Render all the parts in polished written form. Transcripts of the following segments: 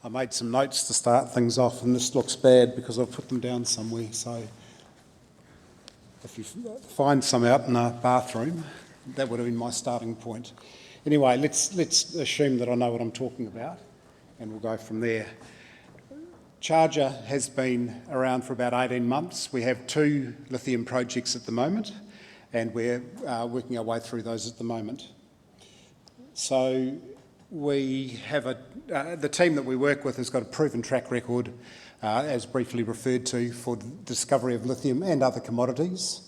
I made some notes to start things off, and this looks bad because I've put them down somewhere. So if you find some out in a bathroom, that would have been my starting point. Anyway, let's assume that I know what I'm talking about, and we'll go from there. Charger has been around for about 18 months. We have 2 lithium projects at the moment, and we're working our way through those at the moment. So we have the team that we work with has got a proven track record, as briefly referred to, for the discovery of lithium and other commodities.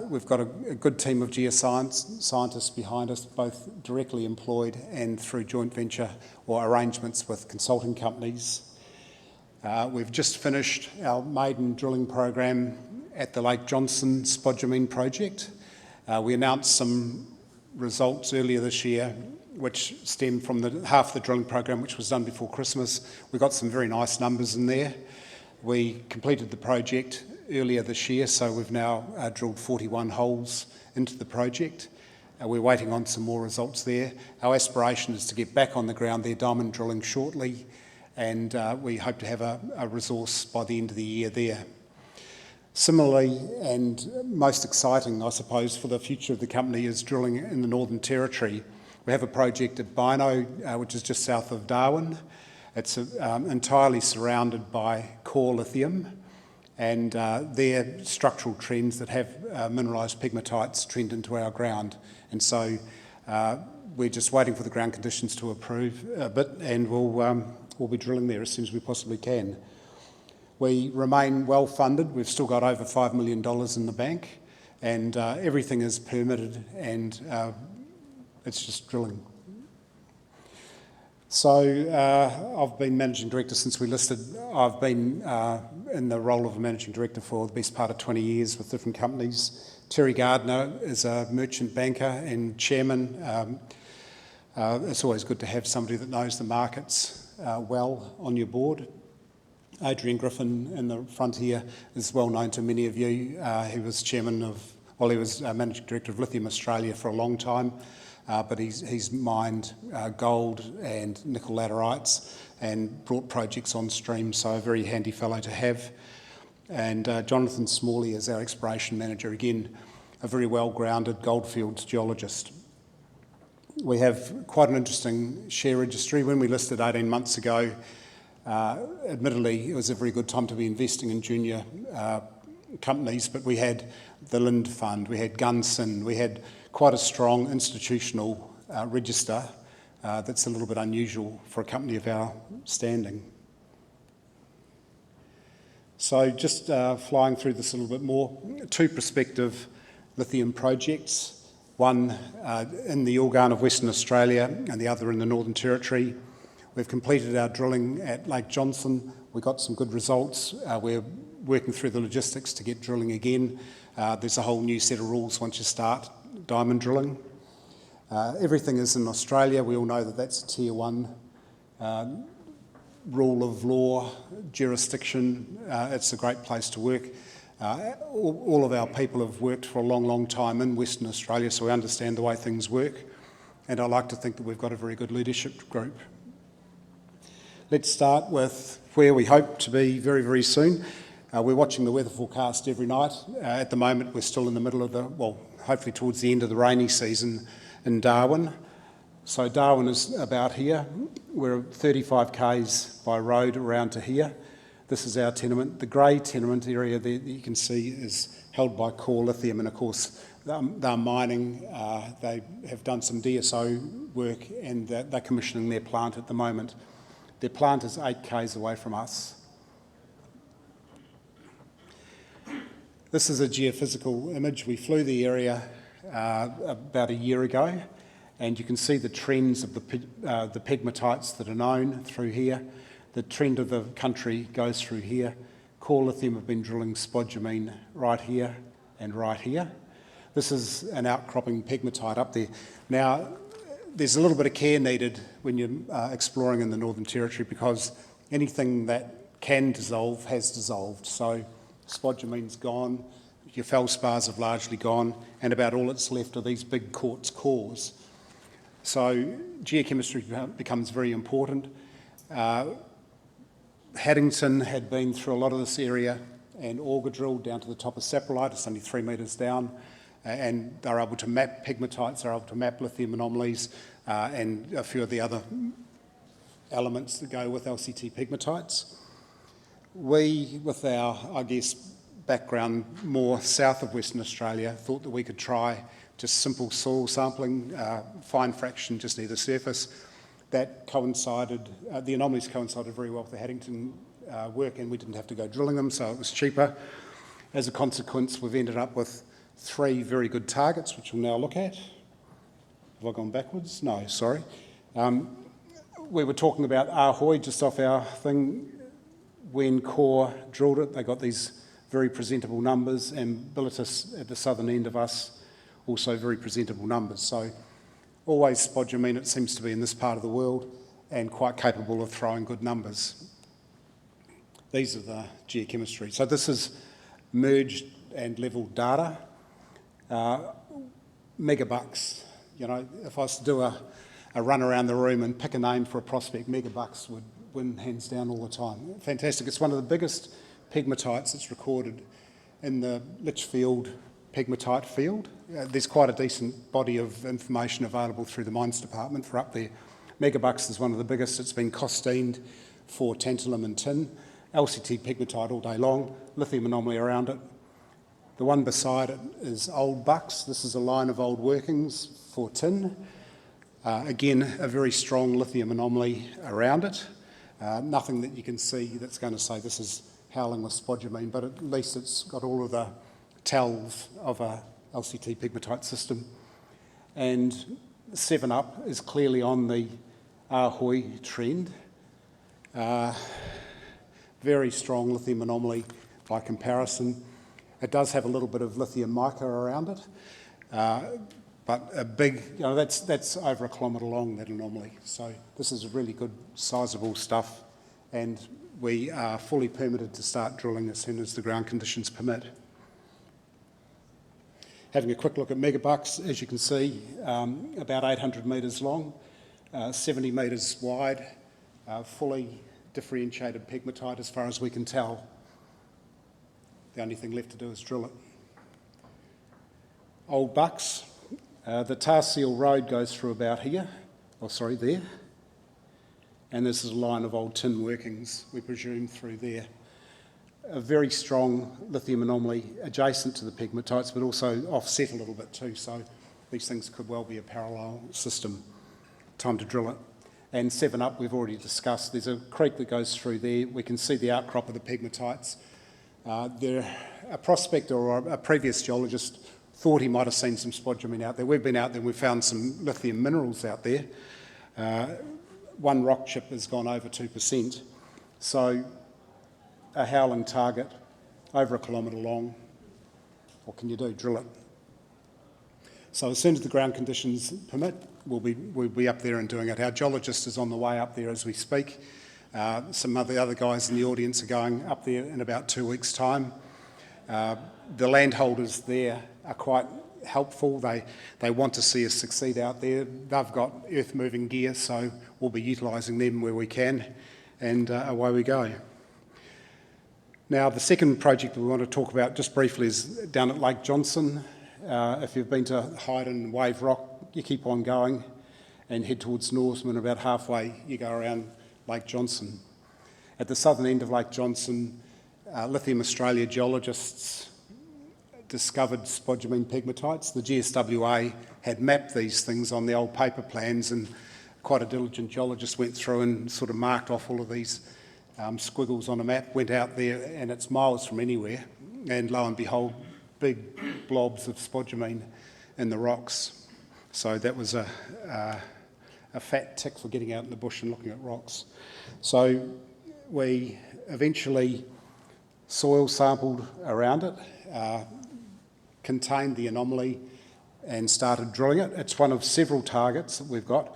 We've got a good team of geoscience scientists behind us, both directly employed and through joint venture or arrangements with consulting companies. We've just finished our maiden drilling program at the Lake Johnson spodumene project. We announced some results earlier this year which stemmed from half the drilling program which was done before Christmas. We got some very nice numbers in there. We completed the project earlier this year, so we've now drilled 41 holes into the project. We're waiting on some more results there. Our aspiration is to get back on the ground there, diamond drilling shortly, and we hope to have a resource by the end of the year there. Similarly, and most exciting, I suppose, for the future of the company is drilling in the Northern Territory. We have a project at Bynoe, which is just south of Darwin. It's entirely surrounded by core lithium, and they're structural trends that have mineralised pegmatites trend into our ground. And so we're just waiting for the ground conditions to improve a bit, and we'll be drilling there as soon as we possibly can. We remain well funded. We've still got over $5 million in the bank, and everything is permitted, and it's just drilling. So I've been managing director since we listed. I've been in the role of a managing director for the best part of 20 years with different companies. Terry Gardner is a merchant banker and chairman. It's always good to have somebody that knows the markets well on your board. Adrian Griffin in the front here is well known to many of you. He was managing director of Lithium Australia for a long time. But he's mined gold and nickel laterites and brought projects on stream, so a very handy fellow to have. And Jonathan Smalley is our exploration manager, again, a very well-grounded goldfields geologist. We have quite an interesting share registry. When we listed 18 months ago, admittedly, it was a very good time to be investing in junior companies, but we had the Lind Fund, we had Gunson, we had quite a strong institutional register that's a little bit unusual for a company of our standing. So just flying through this a little bit more, 2 prospective lithium projects, one in the Yilgarn of Western Australia and the other in the Northern Territory. We've completed our drilling at Lake Johnson. We got some good results. We're working through the logistics to get drilling again. There's a whole new set of rules once you start diamond drilling. Everything is in Australia. We all know that that's a tier 1 rule of law jurisdiction. It's a great place to work. All of our people have worked for a long, long time in Western Australia, so we understand the way things work. And I like to think that we've got a very good leadership group. Let's start with where we hope to be very, very soon. We're watching the weather forecast every night. At the moment, we're still in the middle of hopefully towards the end of the rainy season in Darwin. So Darwin is about here. We're 35 k's by road around to here. This is our tenement. The grey tenement area there that you can see is held by Core Lithium, and of course they're mining. They have done some DSO work, and they're commissioning their plant at the moment. Their plant is 8 k's away from us. This is a geophysical image. We flew the area about a year ago, and you can see the trends of the pegmatites that are known through here. The trend of the country goes through here. Core Lithium have been drilling spodumene right here and right here. This is an outcropping pegmatite up there. Now, there's a little bit of care needed when you're exploring in the Northern Territory, because anything that can dissolve has dissolved. So spodumene's gone, your feldspars have largely gone, and about all that's left are these big quartz cores. So geochemistry becomes very important. Haddington had been through a lot of this area and auger drilled down to the top of saprolite. It's only 3 metres down, and they're able to map pegmatites, they're able to map lithium anomalies, and a few of the other elements that go with LCT pegmatites. We, with our, I guess, background more south of Western Australia, thought that we could try just simple soil sampling, fine fraction just near the surface. That coincided, the anomalies coincided very well with the Haddington work, and we didn't have to go drilling them, so it was cheaper. As a consequence, we've ended up with 3 very good targets, which we'll now look at. Have I gone backwards? No, sorry. We were talking about Ahoy just off our thing. When Core drilled it, they got these very presentable numbers, and Bilitis at the southern end of us, also very presentable numbers. So always spodumene, it seems to be in this part of the world, and quite capable of throwing good numbers. These are the geochemistry. So this is merged and leveled data. Megabucks, you know, if I was to do a run around the room and pick a name for a prospect, Megabucks would win hands down all the time. Fantastic. It's one of the biggest pegmatites that's recorded in the Litchfield pegmatite field. There's quite a decent body of information available through the Mines Department for up there. Megabucks is one of the biggest. It's been costined for tantalum and tin. LCT pegmatite all day long, lithium anomaly around it. The one beside it is Old Bucks. This is a line of old workings for tin. Again, a very strong lithium anomaly around it. Nothing that you can see that's going to say this is howling with spodumene, but at least it's got all of the tells of a LCT pegmatite system. And 7up is clearly on the Ahoy trend. Very strong lithium anomaly by comparison. It does have a little bit of lithium mica around it, but a big, you know, that's over 1 kilometre long, that anomaly. So this is really good, sizable stuff, and we are fully permitted to start drilling as soon as the ground conditions permit. Having a quick look at Megabucks, as you can see, about 800 metres long, 70 metres wide, fully differentiated pegmatite as far as we can tell. The only thing left to do is drill it. Old Bucks, the tar seal road goes through about here, there, and this is a line of old tin workings, we presume, through there. A very strong lithium anomaly adjacent to the pegmatites, but also offset a little bit too, so these things could well be a parallel system. Time to drill it. And 7up we've already discussed. There's a creek that goes through there. We can see the outcrop of the pegmatites. A prospector or a previous geologist thought he might have seen some spodumene out there. We've been out there and we've found some lithium minerals out there. One rock chip has gone over 2%. So a howling target, over 1 kilometre long. What can you do? Drill it. So as soon as the ground conditions permit, we'll be up there and doing it. Our geologist is on the way up there as we speak. Some of the other guys in the audience are going up there in about 2 weeks' time. The landholders there are quite helpful. They want to see us succeed out there. They've got earth-moving gear, so we'll be utilising them where we can, and away we go. Now, the second project that we want to talk about just briefly is down at Lake Johnson. If you've been to Hyden and Wave Rock, you keep on going and head towards Norseman. About halfway, you go around Lake Johnson. At the southern end of Lake Johnson, Lithium Australia geologists discovered spodumene pegmatites. The GSWA had mapped these things on the old paper plans, and quite a diligent geologist went through and sort of marked off all of these squiggles on a map, went out there, and it's miles from anywhere, and lo and behold, big blobs of spodumene in the rocks. So that was a fat tick for getting out in the bush and looking at rocks. So we eventually soil sampled around it, contained the anomaly and started drilling it. It's one of several targets that we've got.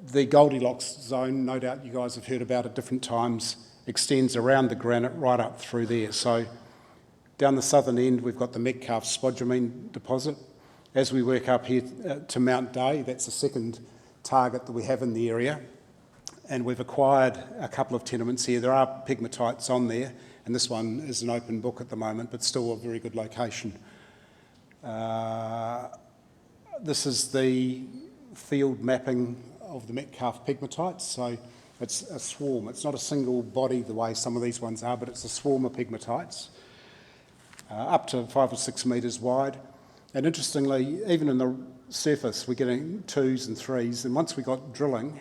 The Goldilocks zone, no doubt you guys have heard about at different times, extends around the granite right up through there. So down the southern end, we've got the Metcalfe spodumene deposit. As we work up here to Mount Day, that's the second target that we have in the area. and we've acquired a couple of tenements here. There are pegmatites on there, and this one is an open book at the moment, but still a very good location. This is the field mapping of the Metcalfe pegmatites. So it's a swarm. It's not a single body the way some of these ones are, but it's a swarm of pegmatites, up to 5 or 6 metres wide. And interestingly, even in the surface, we're getting 2s and 3s. And once we got drilling,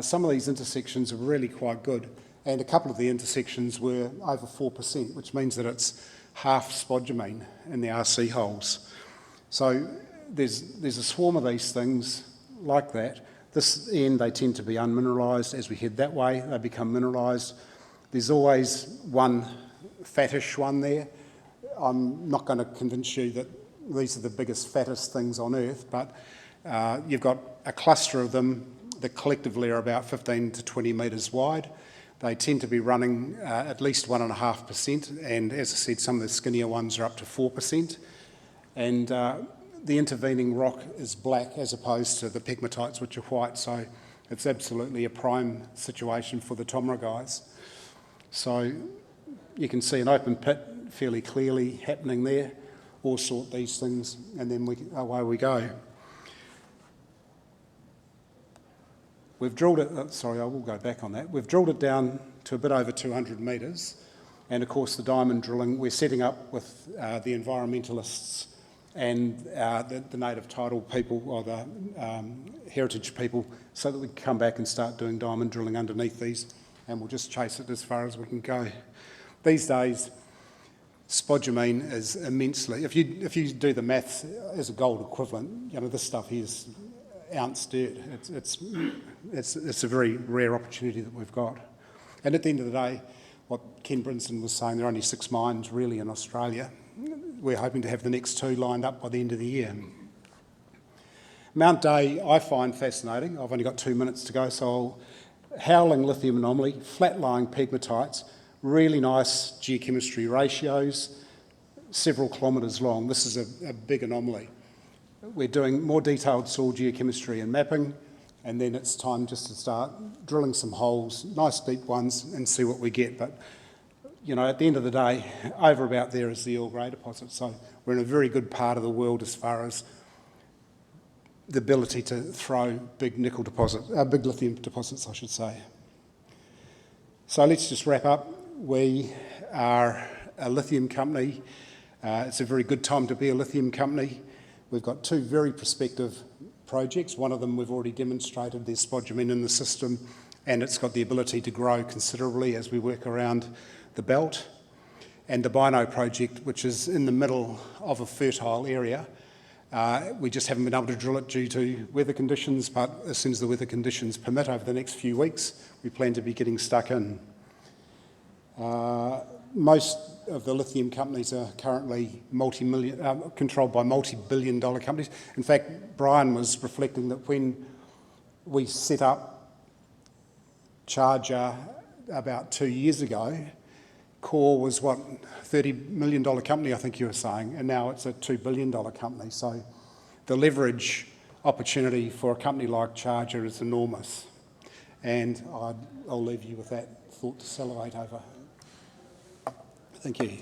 some of these intersections are really quite good. And a couple of the intersections were over 4%, which means that it's half spodumene in the RC holes. So there's a swarm of these things like that. This end, they tend to be unmineralised. As we head that way, they become mineralised. There's always one fattish one there. I'm not going to convince you that these are the biggest, fattest things on Earth, but you've got a cluster of them that collectively are about 15 to 20 metres wide. They tend to be running at least 1.5%, and as I said, some of the skinnier ones are up to 4%. And the intervening rock is black as opposed to the pegmatites, which are white, so it's absolutely a prime situation for the Tomra guys. So you can see an open pit fairly clearly happening there. Ore sort these things, and then away we go. We've drilled it, sorry, I will go back on that. We've drilled it down to a bit over 200 metres, and of course the diamond drilling, we're setting up with the environmentalists and the native title people, or the heritage people, so that we can come back and start doing diamond drilling underneath these, and we'll just chase it as far as we can go. These days, spodumene is immensely, if you do the maths as a gold equivalent, you know, this stuff here is ounce dirt. It's a very rare opportunity that we've got. And at the end of the day, what Ken Brinson was saying, there are only 6 mines really in Australia. We're hoping to have the next 2 lined up by the end of the year. Mount Day I find fascinating. I've only got 2 minutes to go, so howling lithium anomaly, flat-lying pegmatites, really nice geochemistry ratios, several kilometres long. This is a big anomaly. We're doing more detailed soil geochemistry and mapping, and then it's time just to start drilling some holes, nice deep ones, and see what we get. But, you know, at the end of the day, over about there is the Earl Grey deposit. So we're in a very good part of the world as far as the ability to throw big nickel deposits, big lithium deposits, I should say. So let's just wrap up. We are a lithium company. It's a very good time to be a lithium company. We've got 2 very prospective projects. One of them we've already demonstrated there's spodumene in the system, and it's got the ability to grow considerably as we work around the belt. And the Bino project, which is in the middle of a fertile area, we just haven't been able to drill it due to weather conditions, but as soon as the weather conditions permit over the next few weeks, we plan to be getting stuck in. Most of the lithium companies are currently controlled by multi-billion-dollar companies. In fact, Brian was reflecting that when we set up Charger about 2 years ago, Core was what, $30 million company, I think you were saying, and now it's a $2 billion company. So the leverage opportunity for a company like Charger is enormous. And I'll leave you with that thought to salivate over. Thank you.